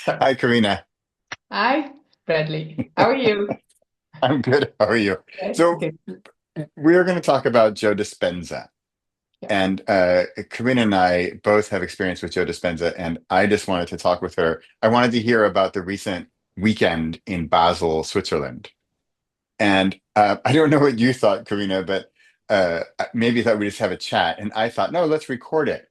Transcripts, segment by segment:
Hi, Karina. Hi, Bradley. How are you? I'm good. How are you? Okay, So good. we're going to talk about Joe Dispenza. Yeah. And Karina and I both have experience with Joe Dispenza, and I just wanted to talk with her. I wanted to hear about the recent weekend in Basel, Switzerland. And I don't know what you thought, Karina, but maybe you thought we just have a chat. And I thought, no, let's record it.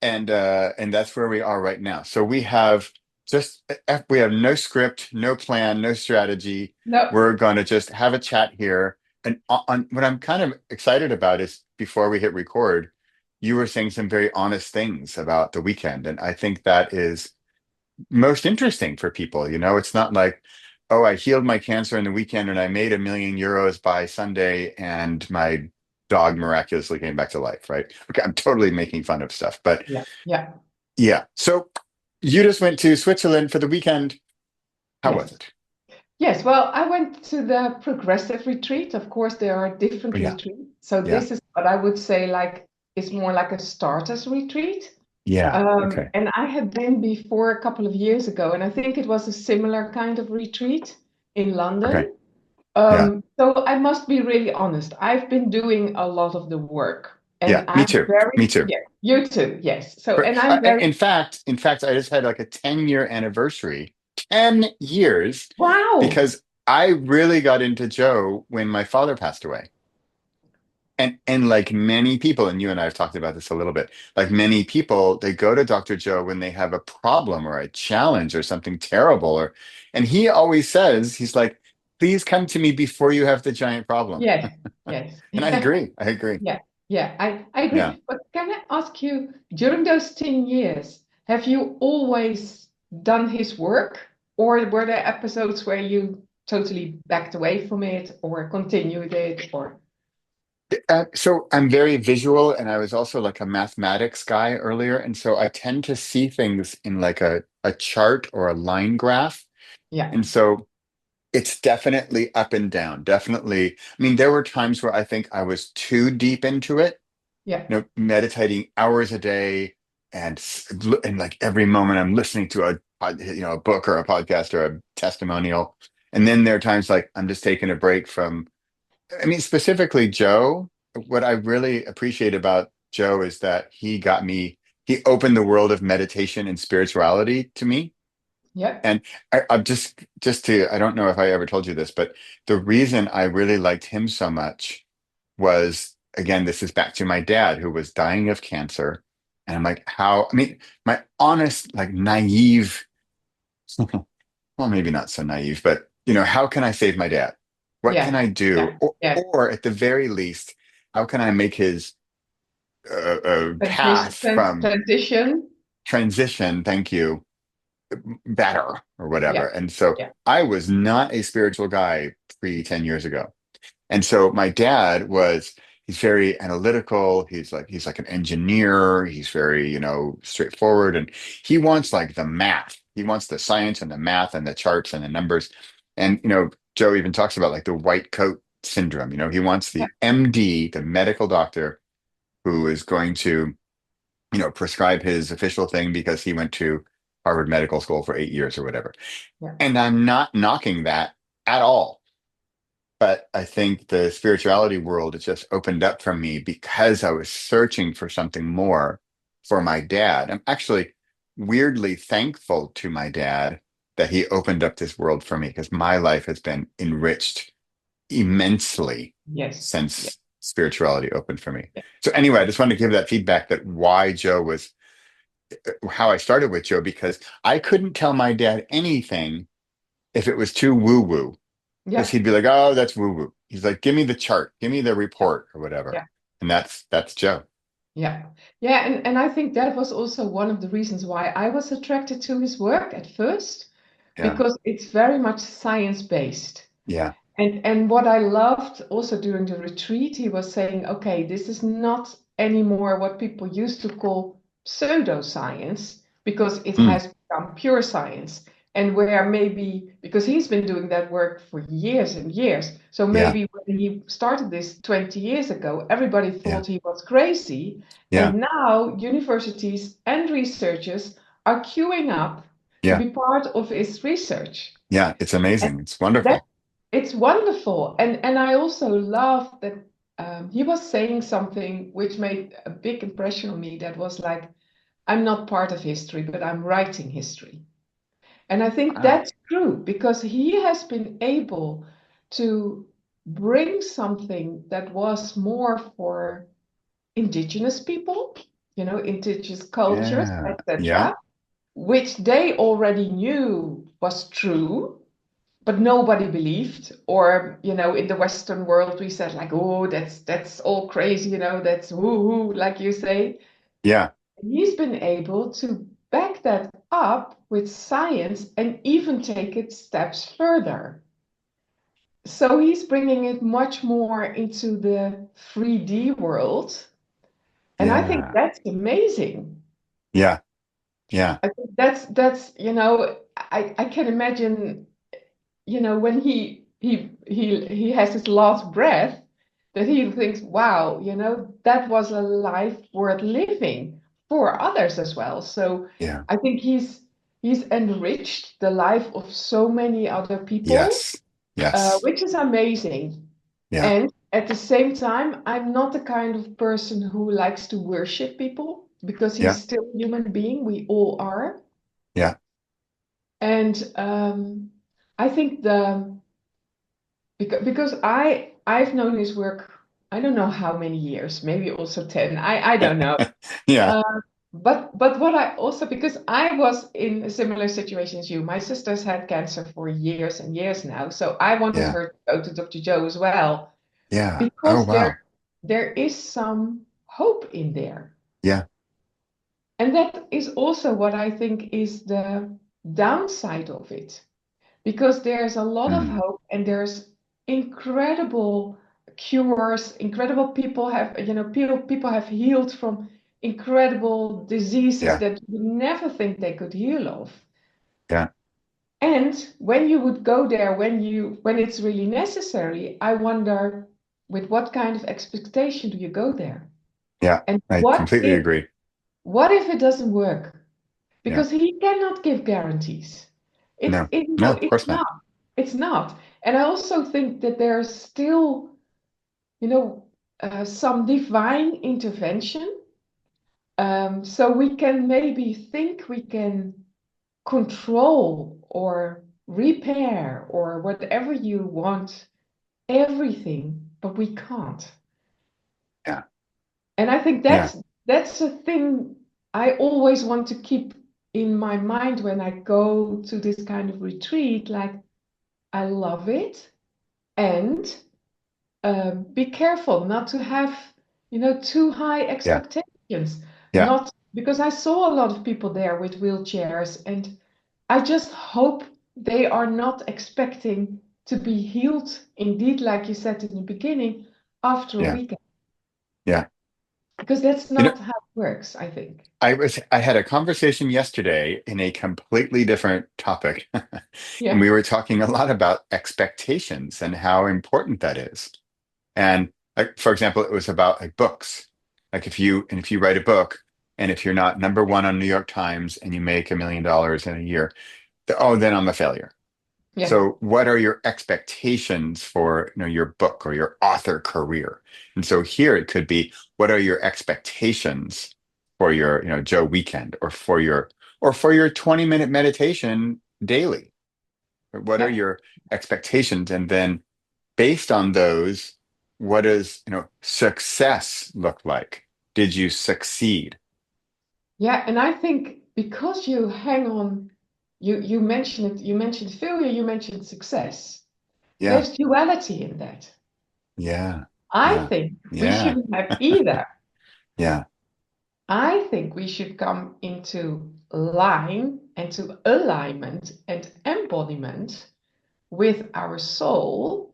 And that's where we are right now. So we have no script, no plan, no strategy. No. We're going to just have a chat here. And what I'm kind of excited about is before we hit record, you were saying some very honest things about the weekend, and I think that is most interesting for people. It's not like, oh, I healed my cancer in the weekend and I made €1 million by Sunday and my dog miraculously came back to life, right? Okay, I'm totally making fun of stuff, but Yeah. Yeah. yeah. So you just went to Switzerland for the weekend. How was Yes. it? Yes. Well, I went to the progressive retreat. Of course, there are Oh, different yeah, retreats. So yeah, this is what I would say like it's more like a starters retreat. yeah. Okay, And I had been before a couple of years ago, and I think it was a similar kind of retreat in okay, London. yeah, So I must be really honest. I've been doing a lot of the work, yeah. and Me I'm too. Me very, too. yeah, you too, yes. So, But, and I'm very, in fact, I just had like a 10-year anniversary, 10 years, wow. because I really got into Joe when my father passed away. And like many people, and you and I have talked about this a little bit, like many people, they go to Dr. Joe when they have a problem or a challenge or something terrible, and he always says, he's like, please come to me before you have the giant problem. Yes, yes, And I yeah, agree. I agree. yeah, yeah. I Yeah. agree. But can I ask you, during those 10 years, have you always done his work, or were there episodes where you totally backed away from it, or continued it, or? So I'm very visual, and I was also like a mathematics guy earlier. And so I tend to see things in like a chart or a line graph. Yeah, And so it's definitely up and down. Definitely. I mean, there were times where I think I was too deep into it, yeah, meditating hours a day, and like every moment I'm listening to a book or a podcast or a testimonial. And then there are times like I'm just taking a break from, I mean, specifically Joe. What I really appreciate about Joe is that he opened the world of meditation and spirituality to me. yeah, And I'm I don't know if I ever told you this, but the reason I really liked him so much was, again, this is back to my dad who was dying of cancer. And I'm like, I mean, my honest, like naive, well, maybe not so naive, but how can I save my dad? What can yeah, I do? yeah, Or, yeah. or at the very least, how can I make his path from Transition. transition, thank you, better or Yeah, whatever? And so yeah, I was not a spiritual guy pre 10 years ago. And so my dad he's very analytical. He's like an engineer. He's very, straightforward. And he wants like the math. He wants the science and the math and the charts and the numbers. And, Joe even talks about like the white coat syndrome. He wants yeah, the MD, the medical doctor, who is going to, prescribe his official thing because he went to Harvard Medical School for 8 years or whatever. yeah. And I'm not knocking that at all. But I think the spirituality world has just opened up from me because I was searching for something more for my dad. I'm actually weirdly thankful to my dad that he opened up this world for me because my life has been enriched immensely Yes. Yeah, since spirituality opened for me. yeah, So anyway, I just wanted to give that feedback that why Joe was how I started with Joe, because I couldn't tell my dad anything if it was too woo-woo, because yeah, he'd be like, "Oh, that's woo woo." He's like, "Give me the chart, give me the yeah, report, or whatever," yeah. and that's Joe. Yeah, yeah, and I think that was also one of the reasons why I was attracted to his work at first, Yeah, because it's very much science based. yeah, And what I loved also during the retreat, he was saying, okay, this is not anymore what people used to call pseudoscience because it mm, has become pure science. And where maybe because he's been doing that work for years and years, so yeah, maybe when he started this 20 years ago, everybody yeah, thought he was crazy. yeah, And now universities and researchers are queuing up to Yeah. be part of his research. Yeah. It's And amazing. It's that wonderful. it's wonderful. And I also love that he was saying something which made a big impression on me that was like, I'm not part of history, but I'm writing history. And I think Wow. that's true because he has been able to bring something that was more for indigenous people, indigenous cultures, Yeah. Yeah. etc., which they already knew was true, but nobody believed. Or, in the Western world, we said like, oh, that's all crazy, that's woo-hoo, like you say. Yeah. He's been able to back that up with science and even take it steps further. So he's bringing it much more into the 3D world. And I think Yeah. that's amazing. Yeah. Yeah. I think that's I can imagine, when he has his last breath, that he thinks, wow, that was a life worth living for others as well. So Yeah. I think he's enriched the life of so many other people, Yes. Yes. which is amazing. Yeah. And at the same time, I'm not the kind of person who likes to worship people because Yeah. he's still a human being. We all are. Yeah. And I think because I've known his work, I don't know how many years, maybe also 10. I don't know. Yeah. Uh, but what I also, because I was in a similar situation as you, my sister's had cancer for years and years now, so I wanted Yeah. her to go to Dr. Joe as well Yeah. Oh, because wow. there is some hope in there. Yeah. And that is also what I think is the downside of it, because there's a lot of Mm. hope and there's incredible cures, incredible people have healed from incredible diseases Yeah. that you would never think they could heal of. Yeah. And when you would go there, when it's really necessary, I wonder with what kind of expectation do you go there? Yeah. And I completely agree. what if it doesn't work? Yeah. Because he cannot give guarantees. It's No. it, No, no, of it's course not. not. It's not. And I also think that there's still, you know, some divine intervention. So we can maybe think we can control or repair or whatever you want, everything, but we can't. Yeah. And I think Yeah. that's a thing I always want to keep in my mind when I go to this kind of retreat. Like, I love it, and be careful not to have, too high Yeah. expectations. Yeah. Not because I saw a lot of people there with wheelchairs, and I just hope they are not expecting to be healed, indeed, like you said in the beginning, after a Yeah. weekend, Yeah. because that's You know, not how it works, I think. I had a conversation yesterday in a completely different topic. And Yeah. we were talking a lot about expectations and how important that is. And like, for example, it was about like books. Like if you write a book and if you're not number one on New York Times and you make $1 million in a year, then I'm a failure. Yeah. So what are your expectations for, your book or your author career? And so here it could be, what are your expectations for your, Joe weekend or for your 20-minute meditation daily? What are Yeah. your expectations? And then based on those, what does, success look like? Did you succeed? Yeah, and I think because you hang on, you mentioned it, you mentioned failure, you mentioned success. Yeah, There's duality in that. yeah, I yeah, think we yeah, shouldn't have either. yeah, I think we should come into line and to alignment and embodiment with our soul.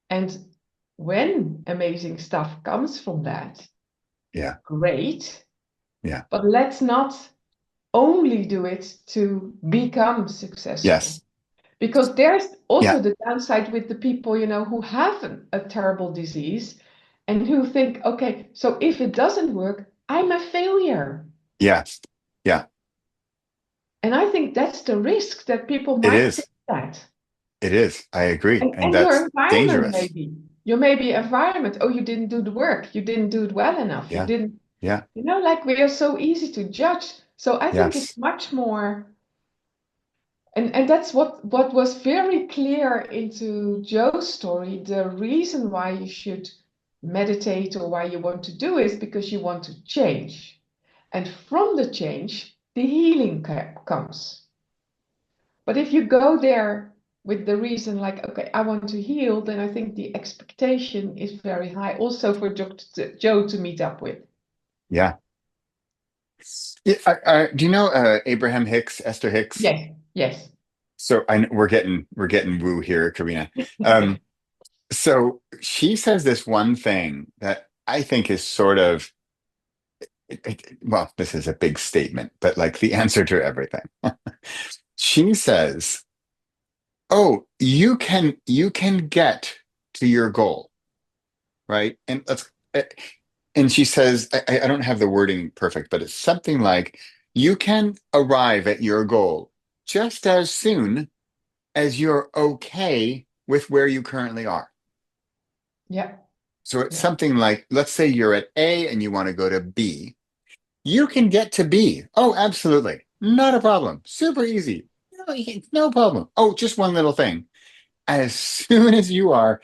And when amazing stuff comes from that, yeah, great. yeah. But let's not only do it to become successful. Yes, Because there's yeah, also the downside with the people, who have a terrible disease and who think, okay, so if it doesn't work, I'm a failure. yes, yeah. And I think that's the risk that people It might think is. that. It is. I agree. And And your that's environment, dangerous. maybe. Your maybe environment. Oh, you didn't do the work. You didn't do it well enough. You Yeah. didn't, Yeah. like we are so easy to judge. So I think it's Yes. much more, and that's what was very clear into Joe's story. The reason why you should meditate or why you want to do is because you want to change. And from the change, the healing comes. But if you go there with the reason like, okay, I want to heal, then I think the expectation is very high also for Dr. Joe to meet up with. Yeah. Yeah, do you know Abraham Hicks, Esther Hicks? Yes, yes. So we're getting woo here, Karina. Um, so she says this one thing that I think is sort of well, this is a big statement, but like the answer to everything. She says, "Oh, you can get to your goal, right?" And she says, I don't have the wording perfect, but it's something like, "You can arrive at your goal just as soon as you're okay with where you currently are." Yeah, So it's yeah, something like, let's say you're at A and you want to go to B. You can get to B. Oh, absolutely. Not a problem. Super easy. No problem. Oh, just one little thing. As soon as you are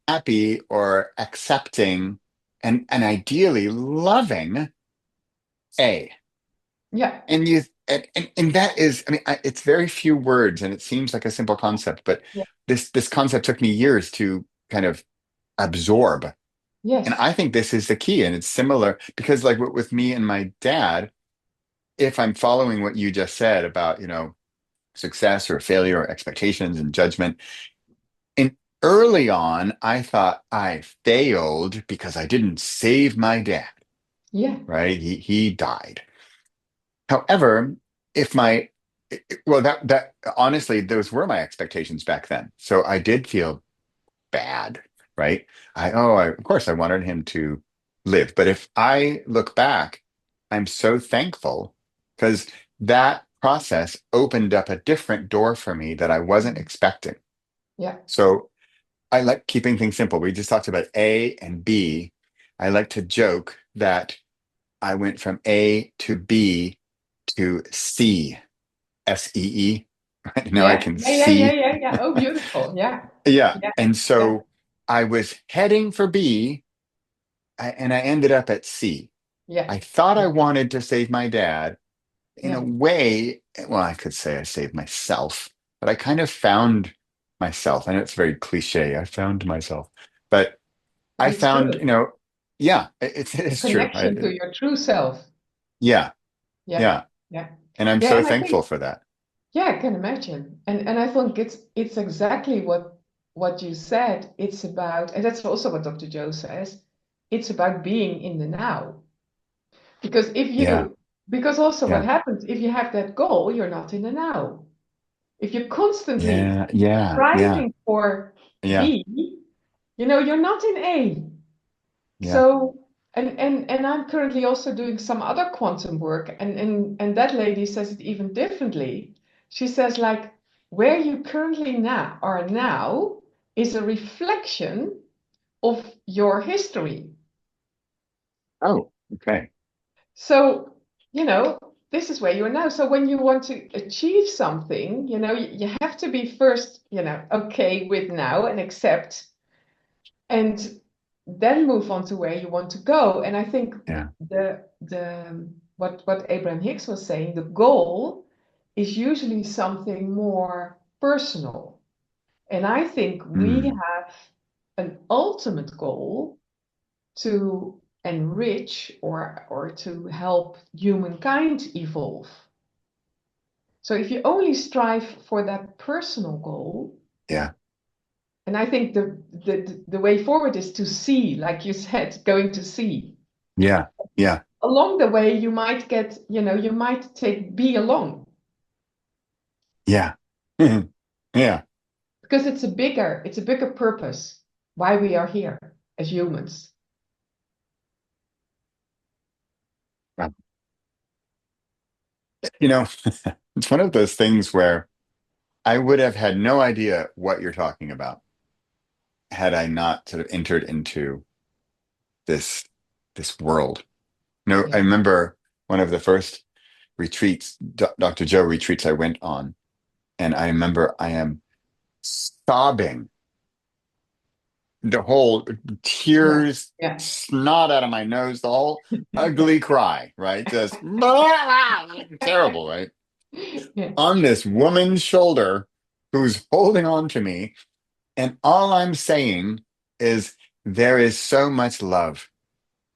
happy or accepting and ideally loving A, yeah, and and that is, I mean, it's very few words and it seems like a simple concept, but yeah. this concept took me years to kind of absorb. And Yes. I think this is the key. And it's similar because, like with me and my dad, if I'm following what you just said about, success or failure or expectations and judgment, and early on, I thought I failed because I didn't save my dad, Yeah. right? He died. However, if my well, that honestly, those were my expectations back then. So I did feel bad, right? Of course I wanted him to live. But if I look back, I'm so thankful because that process opened up a different door for me that I wasn't expecting. Yeah. So I like keeping things simple. We just talked about A and B. I like to joke that I went from A to B to C, SEE. Right now I Yeah. can Yeah. Yeah. Yeah. see. Yeah. Yeah. Oh, beautiful. Yeah. Yeah. Yeah. And Yeah. so I was heading for B, and I ended up at C. Yeah. I thought Yeah. I wanted to save my dad. In a Yeah. way, well, I could say I saved myself, but I kind of found myself. I know it's very cliche. I found myself, but But I it's found, true. yeah, it's true. Connection to your true self. Yeah, Yeah. yeah. Yeah. And I'm Yeah. so And I thankful think, for that. yeah, I can imagine. And I think it's exactly what you said. It's about, and that's also what Dr. Joe says, it's about being in the now. Because Yeah, because also what yeah, happens if you have that goal, you're not in the now. If you're constantly yeah, yeah, yeah, striving for yeah, B, you're not in A. yeah. So, and I'm currently also doing some other quantum work, and that lady says it even differently. She says like where you currently now is a reflection of your history. Oh, okay. So, this is where you are now. So when you want to achieve something, you have to be first, okay with now and accept, and then move on to where you want to go. And I think Yeah. the what Abraham Hicks was saying, the goal is usually something more personal. And I think we Mm, have an ultimate goal to enrich or to help humankind evolve. So if you only strive for that personal goal, yeah, and I think the way forward is to see, like you said, going to see. yeah, yeah, Along the way, you might you might take B along yeah. Yeah. because it's a bigger purpose why we are here as humans. You know, it's one of those things where I would have had no idea what you're talking about had I not sort of entered into this this world. No, I Yeah, remember one of the first retreats, Dr. Joe retreats I went on, and I remember I am sobbing the whole yeah, tears, yeah, snot out of my nose, the whole ugly cry, right? Just terrible, right? yeah, On this woman's shoulder who's holding on to me. And all I'm saying is, there is so much love.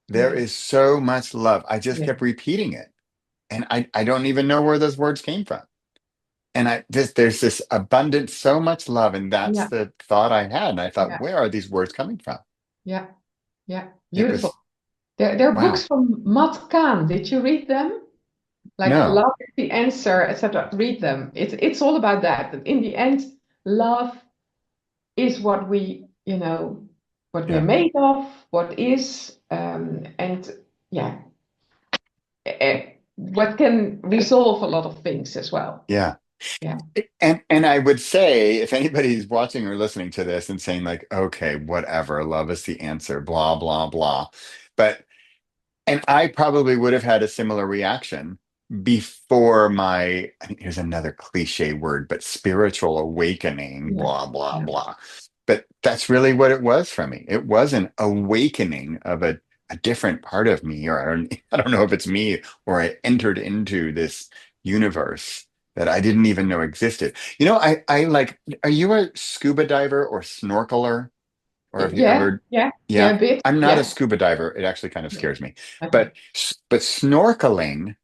There yeah, is so much love. I just yeah, kept repeating it. And I don't even know where those words came from. And there's this abundant, so much love. And that's yeah, the thought I had. And I thought, yeah, where are these words coming from? yeah, yeah. It Beautiful. was, There are books wow. from Matt Kahn. Did you read them? Like No. love is the answer, etc. Read them. It's all about that. That in the end, love is what what we're Yeah. made of, what is, and yeah, what can resolve a lot of things as well. Yeah. Yeah, And I would say, if anybody's watching or listening to this and saying like, okay, whatever, love is the answer, blah, blah, blah. But and I probably would have had a similar reaction before my, I think here's another cliche word, but spiritual awakening, yeah, blah, blah, yeah, blah. But that's really what it was for me. It was an awakening of a different part of me, or I don't know if it's me, or I entered into this universe that I didn't even know existed. I like, are you a scuba diver or snorkeler? Or have you yeah, ever? yeah, yeah, Yeah, a bit, I'm not a yeah. scuba diver. It actually kind of Yeah. scares me. Okay, But snorkeling,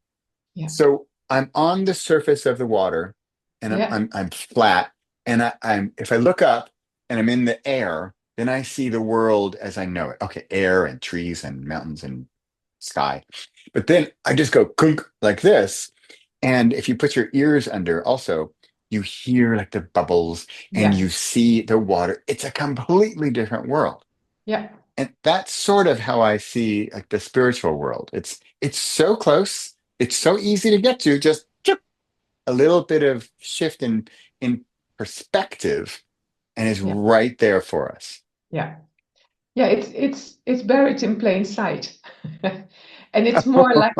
yeah, so I'm on the surface of the water and I'm yeah, I'm I'm flat and I'm if I look up and I'm in the air, then I see the world as I know it. Okay, air and trees and mountains and sky. But then I just go kunk like this. And if you put your ears under also, you hear like the bubbles and yeah, you see the water. It's a completely different world. yeah, And that's sort of how I see like the spiritual world. It's so close. It's so easy to get to. Just a little bit of shift in perspective, and it's yeah, right there for us. yeah. Yeah, it's buried in plain sight. And it's more like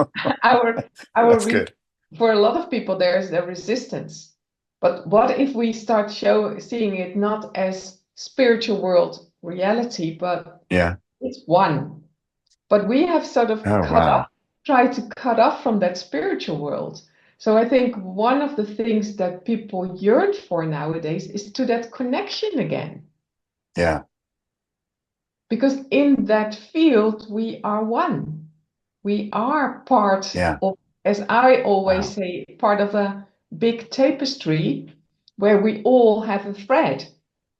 our That's re good. for a lot of people there's a resistance. But what if we start seeing it not as spiritual world reality, but Yeah. it's one. But we have sort of Oh, wow. tried to cut off from that spiritual world. So I think one of the things that people yearn for nowadays is to that connection again. Yeah. Because in that field, we are one. We are part Yeah. of, as I always Wow. say, part of a big tapestry where we all have a thread.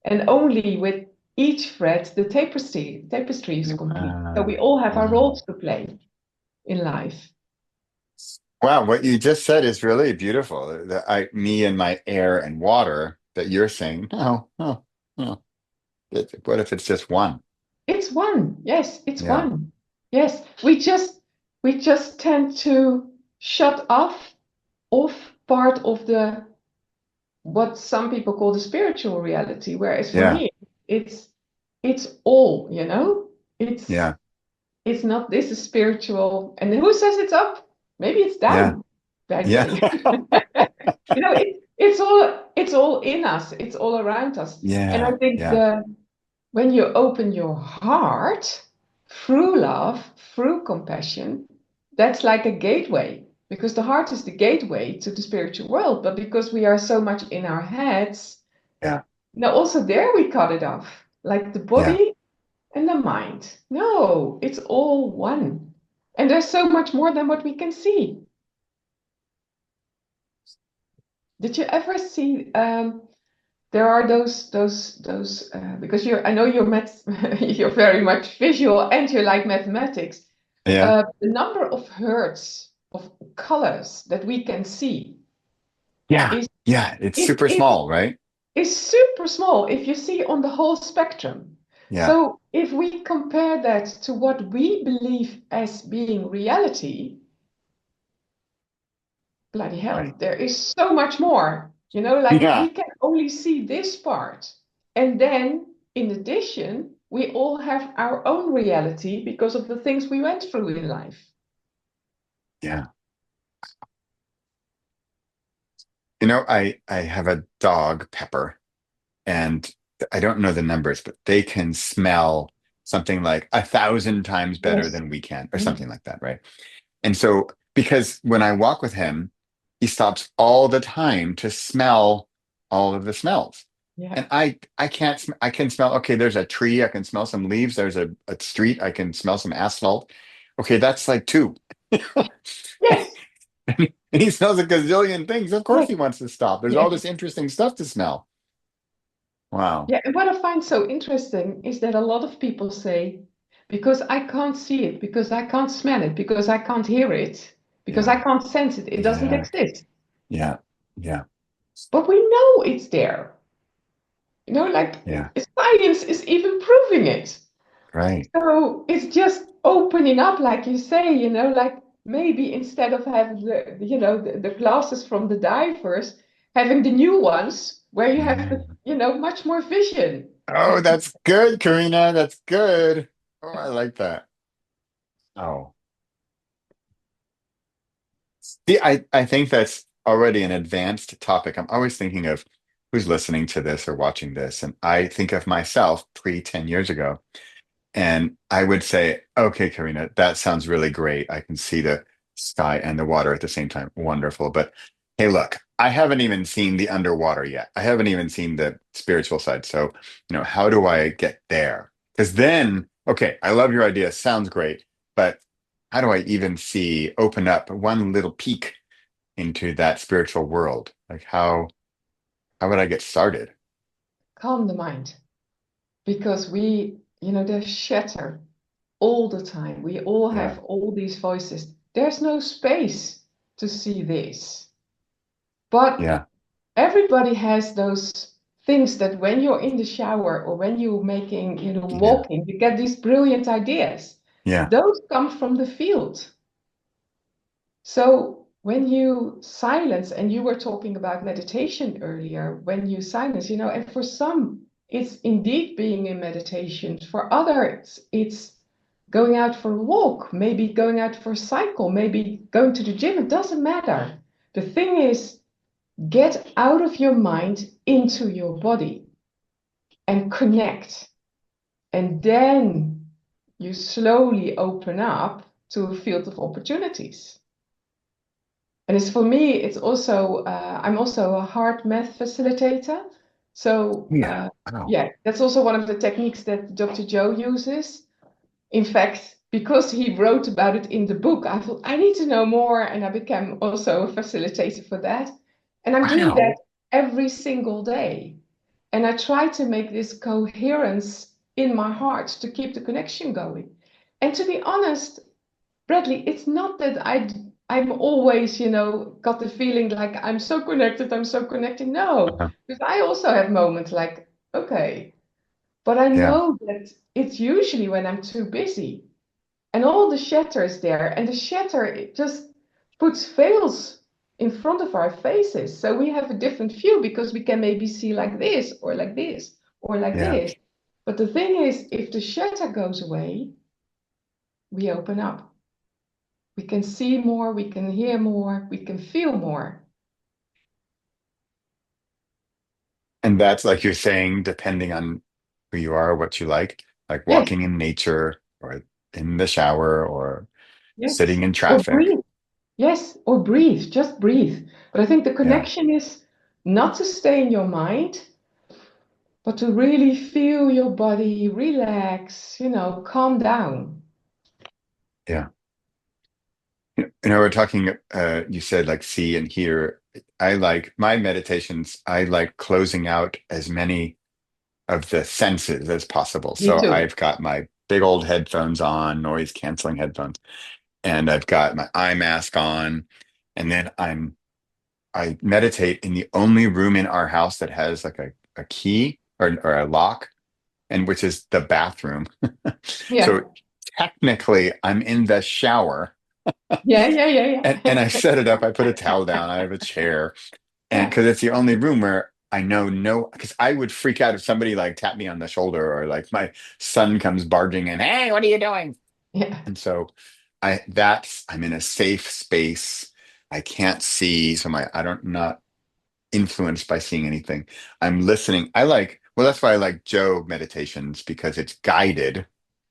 And only with each thread, the tapestry is complete. So we all have our Wow. roles to play in life. Wow. What you just said is really beautiful. Me and my air and water that you're saying, no, no, no. What if it's just one? It's one. Yes, it's Yeah. one. Yes, we just tend to shut off part of the what some people call the spiritual reality, whereas for Yeah. me, it's it's all, It's Yeah. it's not this is spiritual, and who says it's up? Maybe it's Yeah. down, by the Yeah. way. It's all in us, it's all around us. And I Yeah. think Yeah. when you open your heart through love, through compassion, that's like a gateway because the heart is the gateway to the spiritual world. But because we are so much in our heads, Yeah. now also there we cut it off, like the Yeah. body and the mind. No, it's all one. And there's so much more than what we can see. Did you ever see there are those because I know you're you're very much visual and you like mathematics. Yeah. The number of hertz of colors that we can see Yeah. is Yeah. It's is super is small, right? is super small if you see on the whole spectrum. Yeah. So if we compare that to what we believe as being reality, bloody hell, Right. there is so much more. Like we Yeah. can only see this part. And then, in addition, we all have our own reality because of the things we went through in life. Yeah. I have a dog, Pepper, and I don't know the numbers, but they can smell something like 1,000 times better Yes. than we can, or Yeah. something like that, right? And so, because when I walk with him, he stops all the time to smell all of the smells. Yeah. And I can't, I can smell, okay, there's a tree, I can smell some leaves, there's a street, I can smell some asphalt. Okay, that's like two. Yes. And he smells a gazillion things. Of course Yes. he wants to stop. There's all Yes. this interesting stuff to smell. Wow. Yeah, and what I find so interesting is that a lot of people say, because I can't see it, because I can't smell it, because I can't hear it, because Yeah. I can't sense it, it doesn't Yeah. exist. Yeah. Yeah. But we know it's there. Like Yeah. science is even proving it. Right. So it's just opening up, like you say, like maybe instead of having the glasses from the divers, having the new ones where you have Yeah. much more vision. Oh, that's good, Karina. That's good. Oh, I like that. Oh, see, I think that's already an advanced topic. I'm always thinking of who's listening to this or watching this. And I think of myself pre 10 years ago. And I would say, okay, Karina, that sounds really great. I can see the sky and the water at the same time. Wonderful. But hey, look, I haven't even seen the underwater yet. I haven't even seen the spiritual side. So, how do I get there? Because then, okay, I love your idea. Sounds great. But how do I even open up one little peek into that spiritual world? Like how would I get started? Calm the mind because they shatter all the time. We all Yeah. have all these voices. There's no space to see this. But Yeah. everybody has those things that when you're in the shower or when you're making, Yeah. walking, you get these brilliant ideas. Yeah. Those come from the field. So when you silence, and you were talking about meditation earlier, when you silence, and for some, it's indeed being in meditation. For others, it's going out for a walk, maybe going out for a cycle, maybe going to the gym. It doesn't matter. The thing is, get out of your mind into your body and connect. And then you slowly open up to a field of opportunities. And it's for me, it's also, I'm also a HeartMath facilitator. So, Yeah. Wow. yeah, that's also one of the techniques that Dr. Joe uses. In fact, because he wrote about it in the book, I thought I need to know more. And I became also a facilitator for that. And I'm doing that Wow. every single day. And I try to make this coherence in my heart to keep the connection going. And to be honest, Bradley, it's not that I'm always, got the feeling like I'm so connected, I'm so connected. No, Uh-huh. because I also have moments like, okay, but I Yeah. know that it's usually when I'm too busy and all the shatter is there, and the shatter it just puts veils in front of our faces. So we have a different view because we can maybe see like this or like this or like Yeah. this. But the thing is, if the shatter goes away, we open up. We can see more, we can hear more, we can feel more. And that's like you're saying, depending on who you are, what you like Yes, walking in nature or in the shower or yes. sitting in Or traffic. breathe. Yes, or breathe, just breathe. But I think the Yeah. connection is not to stay in your mind, but to really feel your body relax, calm down. Yeah. We're talking, you said like see and hear. I like my meditations, I like closing out as many of the senses as possible. Me So too. I've got my big old headphones on, noise canceling headphones, and I've got my eye mask on, and then I meditate in the only room in our house that has like a key or a lock, and which is the bathroom. Yeah. So technically, I'm in the shower, Yeah, yeah, yeah, And I set it up. I put a towel down. I have a chair, and yeah. because it's the only room where I know no, because I would freak out if somebody like tapped me on the shoulder or like my son comes barging in. Hey, what are you doing? Yeah, And so I'm in a safe space. I can't see, so I don't not influenced by seeing anything. I'm listening. Well, that's why I like Joe meditations because it's guided.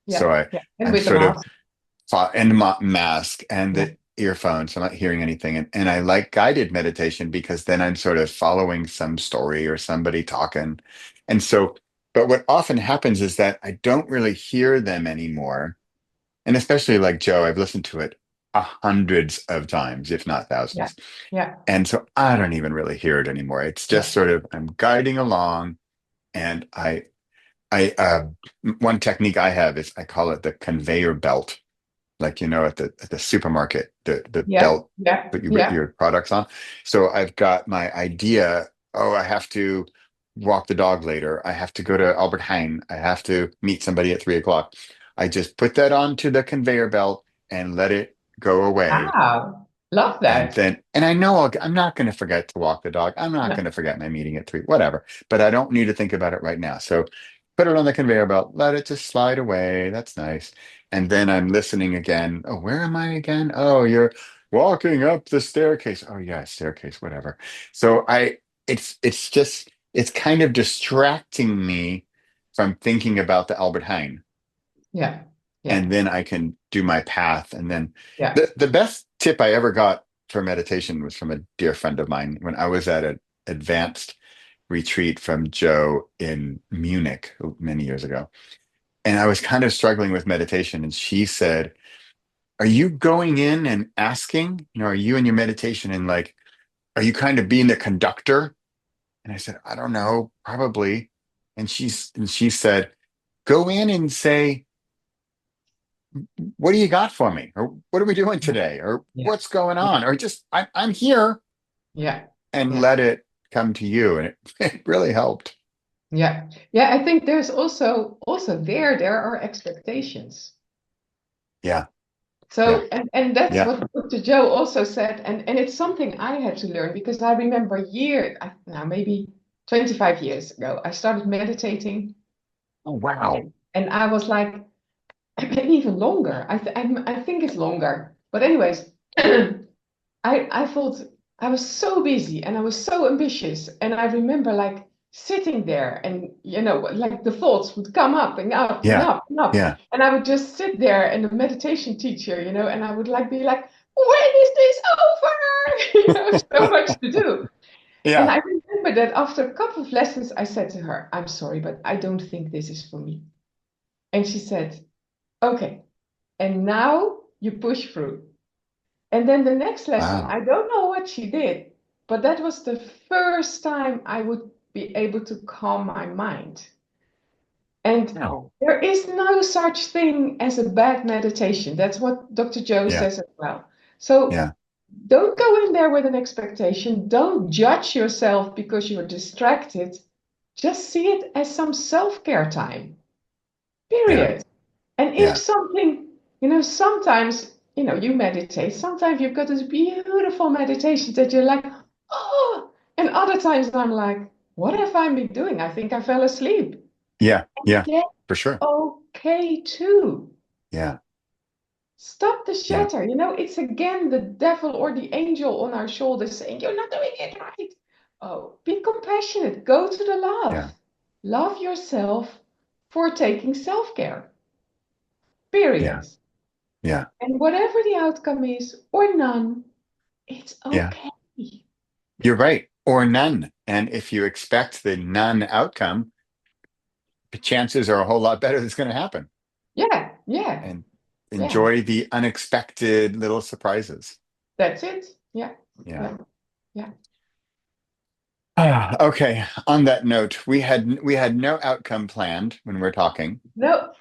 So yeah, yeah. And I'm with the sort of mask. and the mask and Yeah, the earphones. So I'm not hearing anything. And I like guided meditation because then I'm sort of following some story or somebody talking. And so, but what often happens is that I don't really hear them anymore. And especially like Joe, I've listened to it hundreds of times, if not yeah, thousands. yeah, And so I don't even really hear it anymore. It's just yeah. sort of I'm guiding along, and one technique I have is I call it the conveyor belt, like at the supermarket, the Yeah, belt yeah, put yeah. your products on. So I've got my idea. Oh, I have to walk the dog later. I have to go to Albert Heijn. I have to meet somebody at 3 o'clock. I just put that onto the conveyor belt and let it go away. Wow. Love that. And I know I'm not going to forget to walk the dog. I'm not Yeah. going to forget my meeting at 3, whatever, but I don't need to think about it right now. So put it on the conveyor belt, let it just slide away. That's nice. And then I'm listening again. Oh, where am I again? Oh, you're walking up the staircase. Oh, yeah, staircase, whatever. So it's kind of distracting me from thinking about the Albert Heijn, Yeah, yeah, and then I can do my path. And then yeah. the best tip I ever got for meditation was from a dear friend of mine when I was at an advanced retreat from Joe in Munich many years ago. And I was kind of struggling with meditation. And she said, are you going in and asking, are you in your meditation and like, are you kind of being the conductor? And I said, I don't know, probably. And she said, go in and say, what do you got for me? Or what are we doing Yeah, today? Or yeah, what's going yeah, on? Or just, I'm here, yeah, and yeah, let it come to you. And it really helped. yeah. Yeah, I think there's also there are expectations. Yeah. Yeah. So and that's Yeah. what Dr. Joe also said, and it's something I had to learn because I remember now maybe 25 years ago, I started meditating Oh, wow. and I was like maybe even longer. I think it's longer. But anyways, I thought I was so busy and I was so ambitious. And I remember like sitting there and, like the thoughts would come up and up and Yeah. up and up. Yeah. And I would just sit there and the meditation teacher, and I would like be like, when is this over? So much to do. And Yeah. I remember that after a couple of lessons, I said to her, I'm sorry, but I don't think this is for me. And she said, okay, and now you push through. And then the next lesson, Wow. I don't know what she did, but that was the first time I would be able to calm my mind. And No. there is no such thing as a bad meditation. That's what Dr. Joe Yeah. says as well. So Yeah. don't go in there with an expectation. Don't judge yourself because you're distracted. Just see it as some self-care time, Yeah. period. And if Yeah. something, sometimes, you meditate, sometimes you've got this beautiful meditation that you're like, oh, and other times I'm like, what have I been doing? I think I fell asleep. Yeah. Yeah. That's For sure. okay too. Yeah. Stop the Yeah. shatter. It's again the devil or the angel on our shoulders saying, you're not doing it right. Oh, be compassionate. Go to the love. Yeah. Love yourself for taking self-care. Yeah. Period. Yeah. And whatever the outcome is, or none, it's Yeah. okay. You're right. Or none. And if you expect the none outcome, the chances are a whole lot better that's going to happen. Yeah, yeah, And yeah. enjoy the unexpected little surprises. That's it. Yeah, Yeah. yeah, yeah. Okay. On that note, we had no outcome planned when we're talking. No.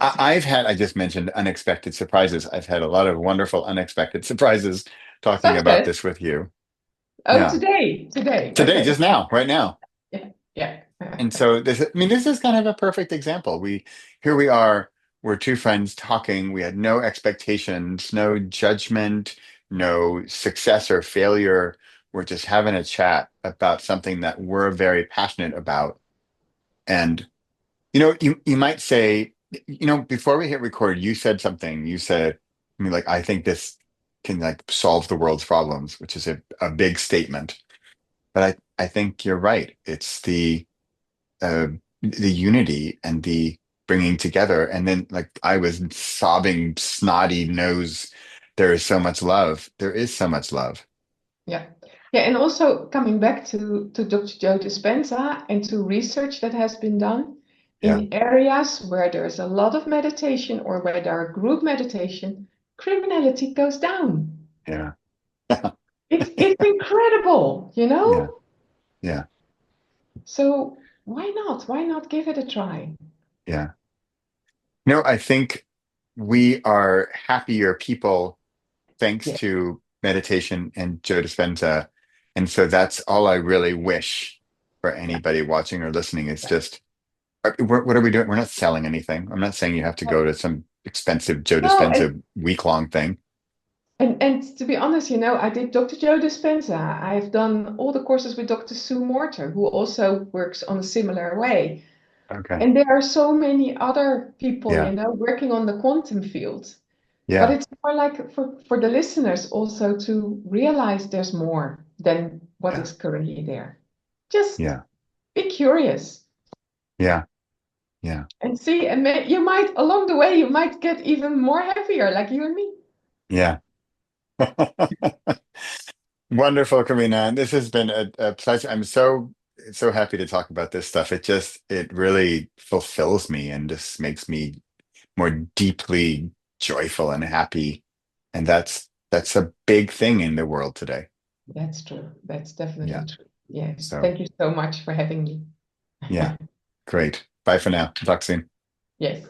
I just mentioned unexpected surprises. I've had a lot of wonderful unexpected surprises talking Such about as, this with you. oh, Yeah. today. Today, Okay. just now, right now. Yeah, yeah. And so this is kind of a perfect example. Here we are. we're two friends talking. We had no expectations, no judgment, no success or failure. We're just having a chat about something that we're very passionate about. And you might say, before we hit record, you said something. You said, I mean, like, I think this can like solve the world's problems, which is a big statement. But I think you're right. It's uh, the unity and the bringing together. And then, like, I was sobbing, snotty nose. There is so much love. There is so much love. Yeah. Yeah, and also coming back to Dr. Joe Dispenza and to research that has been done Yeah, in areas where there's a lot of meditation or where there are group meditation, criminality goes down. yeah, It's incredible, you yeah, know? yeah, So why not? Why not give it a try? yeah. I think we are happier people thanks Yeah, to meditation and Joe Dispenza. And so that's all I really wish for yeah, anybody watching or listening is yeah. just, what are we doing? We're not selling anything. I'm not saying you have to go to some expensive Joe No, Dispenza week-long thing. and to be honest, I did Dr. Joe Dispenza. I've done all the courses with Dr. Sue Morter, who also works on a similar way. Okay. And there are so many other people, Yeah. working on the quantum field. But Yeah. it's more like for the listeners also to realize there's more than what Yeah. is currently there. Just Yeah. be curious Yeah. Yeah. and see, and you might, along the way, you might get even more happier, like you and me. Yeah. Wonderful, Karina. And this has been a pleasure. I'm so happy to talk about this stuff. It really fulfills me and just makes me more deeply joyful and happy. And that's a big thing in the world today. That's true. That's Yeah. definitely true. Yes. So Thank you so much for having me. yeah, great. Bye for now. Talk soon. Yes.